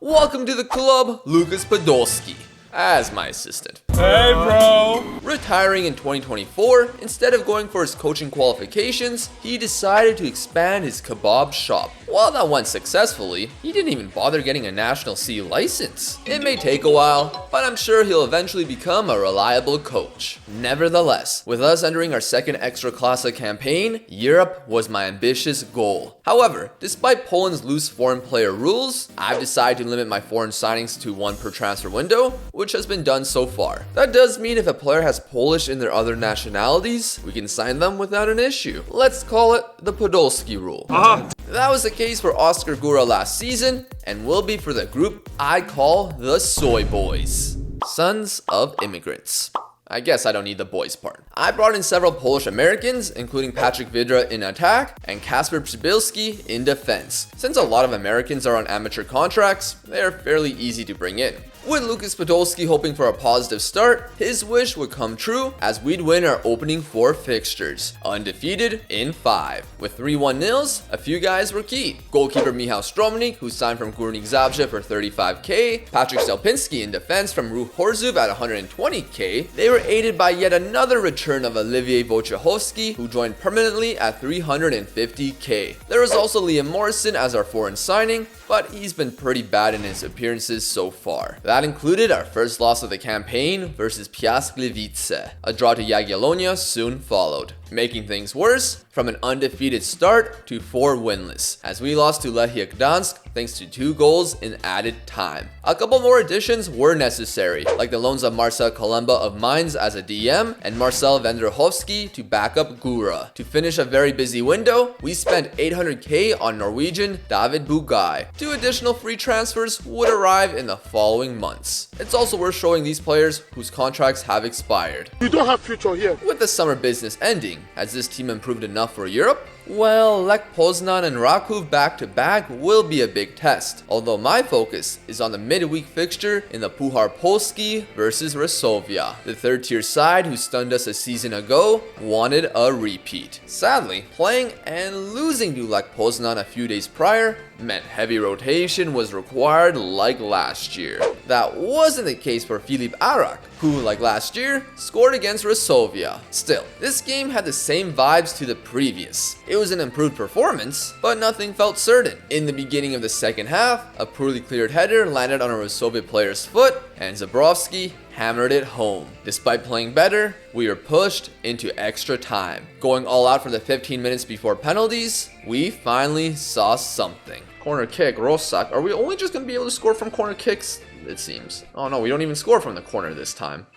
welcome to the club, Lukas Podolski, as my assistant. Hey bro! Retiring in 2024, instead of going for his coaching qualifications, he decided to expand his kebab shop. While that went successfully, he didn't even bother getting a National C license. It may take a while, but I'm sure he'll eventually become a reliable coach. Nevertheless, with us entering our second Ekstraklasa campaign, Europe was my ambitious goal. However, despite Poland's loose foreign player rules, I've decided to limit my foreign signings to 1 per transfer window, which has been done so far. That does mean if a player has Polish in their other nationalities, we can sign them without an issue. Let's call it the Podolski rule. That was the case for Oscar Gura last season, and will be for the group I call the Soy Boys. Sons of immigrants. I guess I don't need the boys part. I brought in several Polish Americans, including Patrick Vidra in attack and Kasper Przybylski in defense. Since a lot of Americans are on amateur contracts, they are fairly easy to bring in. With Lukas Podolski hoping for a positive start, his wish would come true as we'd win our opening 4 fixtures, undefeated in 5. With 3-1 nils, a few guys were key. Goalkeeper Michał Stromnik, who signed from Górnik Zabrze for 35k, Patrick Stelpinski in defense from Ruch Chorzów at 120k. They were aided by yet another return of Olivier Wojciechowski, who joined permanently at 350k. There was also Liam Morrison as our foreign signing, but he's been pretty bad in his appearances so far. That included our first loss of the campaign versus Piast Gliwice. A draw to Jagiellonia soon followed. Making things worse, from an undefeated start to 4 winless, as we lost to Lechia Gdansk thanks to 2 goals in added time. A couple more additions were necessary, like the loans of Marcel Kalemba of Mainz as a DM and Marcel Wędrowski to back up Gura. To finish a very busy window, we spent 800k on Norwegian David Bugaj. 2 additional free transfers would arrive in the following months. It's also worth showing these players whose contracts have expired. You don't have future here. With the summer business ending, has this team improved enough for Europe? Well, Lech Poznan and Raków back-to-back will be a big test, although my focus is on the midweek fixture in the Puchar Polski versus Resovia. The third-tier side who stunned us a season ago wanted a repeat. Sadly, playing and losing to Lech Poznan a few days prior meant heavy rotation was required like last year. That wasn't the case for Filip Arak, who, like last year, scored against Resovia. Still, this game had the same vibes to the previous. It was an improved performance, but nothing felt certain. In the beginning of the second half, a poorly cleared header landed on a Resovia player's foot, and Zabrowski hammered it home. Despite playing better, we were pushed into extra time. Going all out for the 15 minutes before penalties, we finally saw something. Corner kick, Rosak. Are we only just going to be able to score from corner kicks? It seems. Oh no, we don't even score from the corner this time.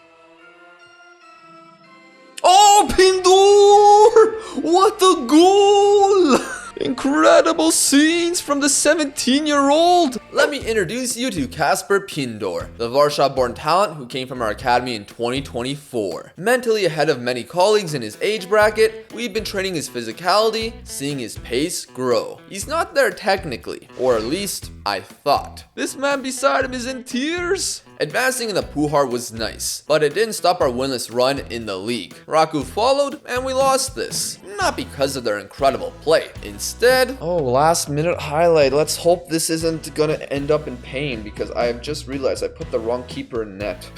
Oh, Pindor! What a goal! Incredible scenes from the 17-year-old! Let me introduce you to Kasper Pindor, the Warsaw-born talent who came from our academy in 2024. Mentally ahead of many colleagues in his age bracket, we've been training his physicality, seeing his pace grow. He's not there technically, or at least I thought. This man beside him is in tears. Advancing in the Puchar was nice, but it didn't stop our winless run in the league. Raków followed, and we lost this. Not because of their incredible play. Instead, oh, last minute highlight. Let's hope this isn't gonna end up in pain, because I have just realized I put the wrong keeper in net.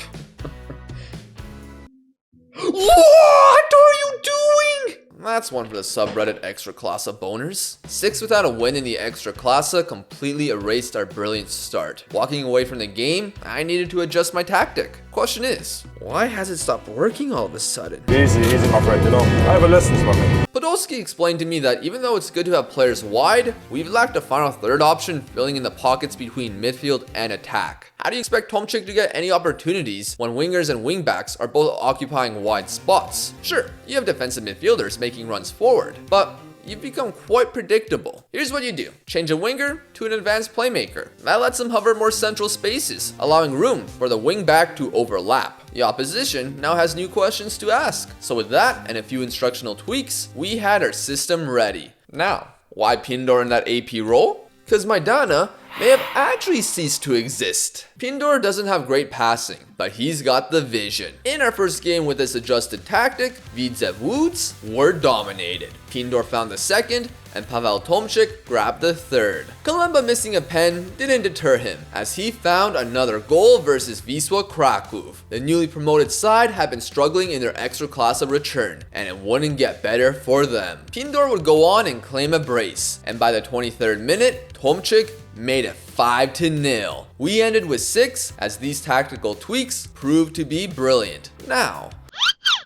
What are you doing? That's one for the subreddit Ekstraklasa boners. 6 without a win in the Ekstraklasa completely erased our brilliant start. Walking away from the game, I needed to adjust my tactic. Question is, why has it stopped working all of a sudden? Easy, my friend, you know. I have a lesson, my man. Podolski explained to me that even though it's good to have players wide, we've lacked a final third option filling in the pockets between midfield and attack. How do you expect Tomczyk to get any opportunities when wingers and wingbacks are both occupying wide spots? Sure, you have defensive midfielders making runs forward, but you've become quite predictable. Here's what you do. Change a winger to an advanced playmaker. That lets him hover more central spaces, allowing room for the wingback to overlap. The opposition now has new questions to ask. So with that and a few instructional tweaks, we had our system ready. Now, why Pindor in that AP role? Because Maidana may have actually ceased to exist. Pindor doesn't have great passing, but he's got the vision. In our first game with this adjusted tactic, Widzew Łódź were dominated. Pindor found the second, and Pavel Tomczyk grabbed the third. Kalemba missing a pen didn't deter him, as he found another goal versus Wisła Kraków. The newly promoted side had been struggling in their Ekstraklasa return, and it wouldn't get better for them. Pindor would go on and claim a brace, and by the 23rd minute, Tomczyk made it 5-0. We ended with 6, as these tactical tweaks proved to be brilliant. Now,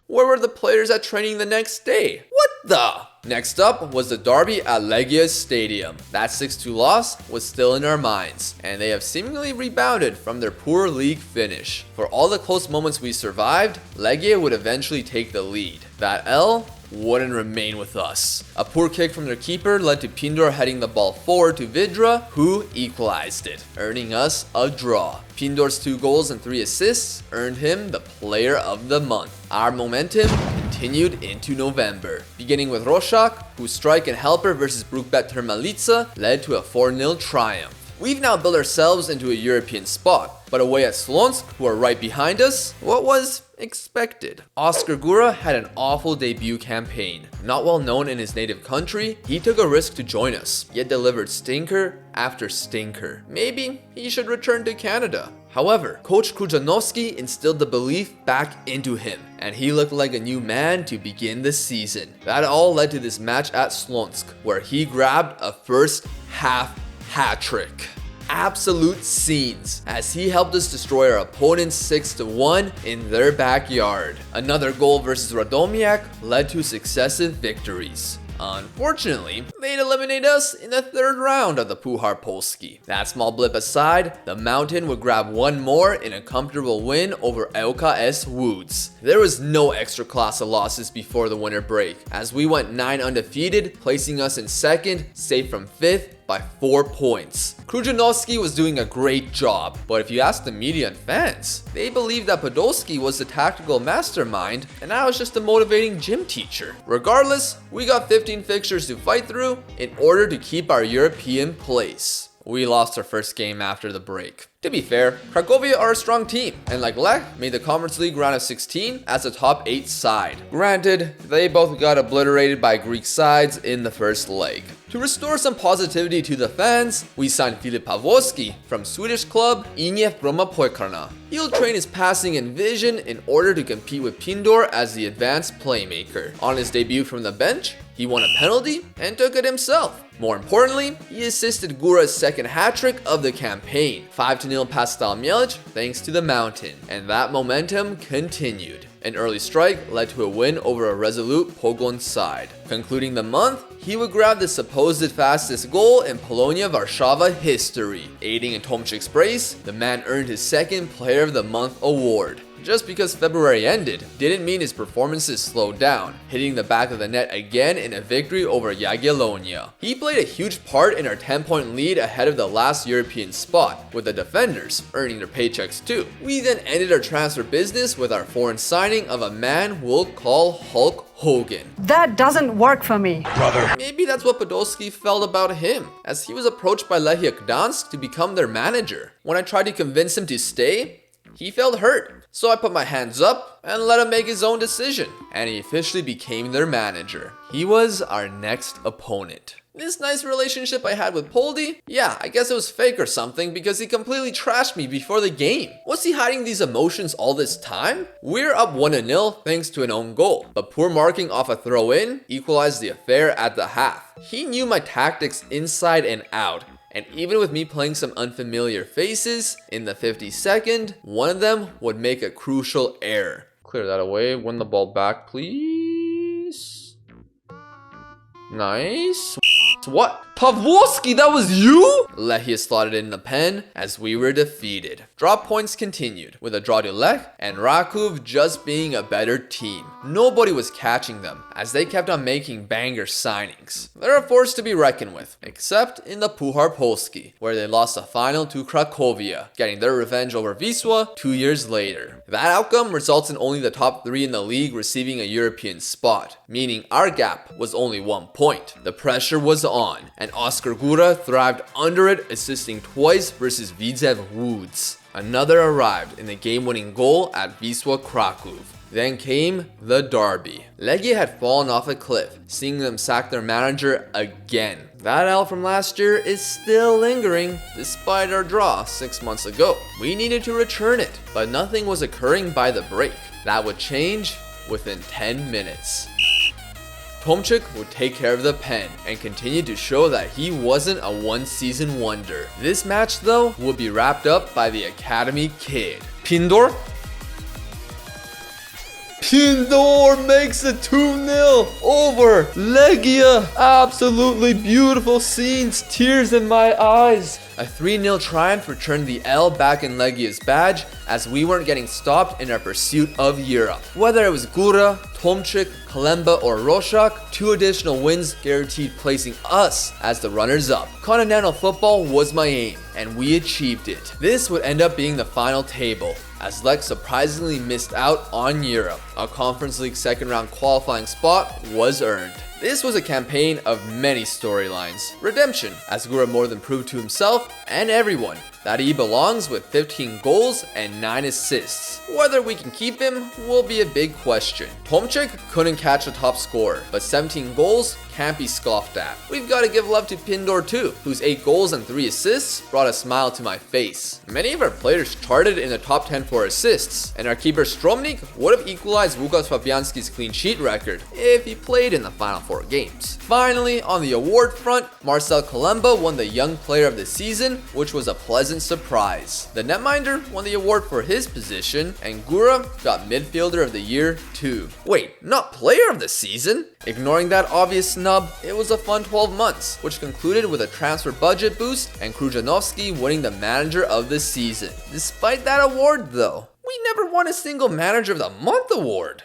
where were the players at training the next day? What the? Next up was the derby at Lechia's stadium. That 6-2 loss was still in our minds, and they have seemingly rebounded from their poor league finish. For all the close moments we survived, Lechia would eventually take the lead. That L wouldn't remain with us. A poor kick from their keeper led to Pindor heading the ball forward to Vidra, who equalized it, earning us a draw. Pindor's 2 goals and 3 assists earned him the player of the month. Our momentum continued into November, beginning with Roszak, whose strike and helper versus Brookbet Termalica led to a 4-0 triumph. We've now built ourselves into a European spot, but away at Śląsk, who are right behind us, what was expected? Oskar Góra had an awful debut campaign. Not well known in his native country, he took a risk to join us, yet delivered stinker after stinker. Maybe he should return to Canada. However, Coach Krujanowski instilled the belief back into him, and he looked like a new man to begin the season. That all led to this match at Śląsk, where he grabbed a first half hat-trick. Absolute scenes, as he helped us destroy our opponents 6-1 in their backyard. Another goal versus Radomiak led to successive victories. Unfortunately, they'd eliminate us in the 3rd round of the Puchar Polski. That small blip aside, the Mountain would grab one more in a comfortable win over ŁKS Łódź. There was no Ekstraklasa losses before the winter break, as we went 9 undefeated, placing us in 2nd, safe from 5th, by 4 points. Krujanowski was doing a great job, but if you ask the media and fans, they believed that Podolski was the tactical mastermind and I was just a motivating gym teacher. Regardless, we got 15 fixtures to fight through in order to keep our European place. We lost our first game after the break. To be fair, Cracovia are a strong team, and like Lech, made the Conference League round of 16 as a top 8 side. Granted, they both got obliterated by Greek sides in the first leg. To restore some positivity to the fans, we signed Filip Pawłowski from Swedish club Iniew Broma Poikarna. He'll train his passing and vision in order to compete with Pindor as the advanced playmaker. On his debut from the bench, he won a penalty and took it himself. More importantly, he assisted Góra's 2nd hat-trick of the campaign, 5-0 past Stal Mielec thanks to the Mountain, and that momentum continued. An early strike led to a win over a resolute Pogoń side. Concluding the month, he would grab the supposed fastest goal in Polonia Warszawa history. Aiding in Tomczyk's brace, the man earned his 2nd Player of the Month award. Just because February ended didn't mean his performances slowed down, hitting the back of the net again in a victory over Jagiellonia. He played a huge part in our 10-point lead ahead of the last European spot, with the defenders earning their paychecks too. We then ended our transfer business with our foreign signing of a man we'll call Hulk Hogan. That doesn't work for me, brother. Maybe that's what Podolski felt about him, as he was approached by Lechia Gdansk to become their manager. When I tried to convince him to stay, he felt hurt. So I put my hands up and let him make his own decision, and he officially became their manager. He was our next opponent. This nice relationship I had with Poldi, yeah, I guess it was fake or something because he completely trashed me before the game. Was he hiding these emotions all this time? We're up 1-0 thanks to an own goal, but poor marking off a throw-in equalized the affair at the half. He knew my tactics inside and out, and even with me playing some unfamiliar faces, in the 52nd, one of them would make a crucial error. Clear that away, win the ball back, please. Nice. What? Pawłowski, that was you? Lechia slotted in the pen as we were defeated. Drop points continued, with a draw to Lech and Raków just being a better team. Nobody was catching them, as they kept on making banger signings. They're a force to be reckoned with, except in the Puchar Polski, where they lost the final to Cracovia, getting their revenge over Wisła 2 years later. That outcome results in only the top 3 in the league receiving a European spot, meaning our gap was only 1 point. The pressure was on, and Oskar Góra thrived under it, assisting twice versus Widzew Łódź. Another arrived in the game-winning goal at Wisła Kraków. Then came the derby. Lechia had fallen off a cliff, seeing them sack their manager again. That L from last year is still lingering, despite our draw 6 months ago. We needed to return it, but nothing was occurring by the break. That would change within 10 minutes. Tomczyk would take care of the pen and continue to show that he wasn't a one-season wonder. This match, though, would be wrapped up by the Academy kid. Pindor makes it 2-0 over Lechia. Absolutely beautiful scenes, tears in my eyes. A 3-0 triumph returned the L back in Lechia's badge as we weren't getting stopped in our pursuit of Europe. Whether it was Góra, Tomczyk, Kalemba, or Roszak, 2 additional wins guaranteed placing us as the runners-up. Continental football was my aim, and we achieved it. This would end up being the final table, as Lech surprisingly missed out on Europe. A Conference League second round qualifying spot was earned. This was a campaign of many storylines. Redemption, as Góra more than proved to himself and everyone that he belongs with 15 goals and 9 assists. Whether we can keep him will be a big question. Tomczyk couldn't catch a top scorer, but 17 goals can't be scoffed at. We've got to give love to Pindor too, whose 8 goals and 3 assists brought a smile to my face. Many of our players charted in the top 10 for assists, and our keeper Stromnik would have equalized Łukasz Fabianski's clean sheet record if he played in the final 4 games. Finally, on the award front, Marcel Kalemba won the Young Player of the Season, which was a pleasant surprise. The netminder won the award for his position, and Góra got Midfielder of the Year too. Wait, not Player of the Season? Ignoring that obvious snub, it was a fun 12 months, which concluded with a transfer budget boost and Krujanowski winning the Manager of the Season. Despite that award though, we never won a single Manager of the Month award.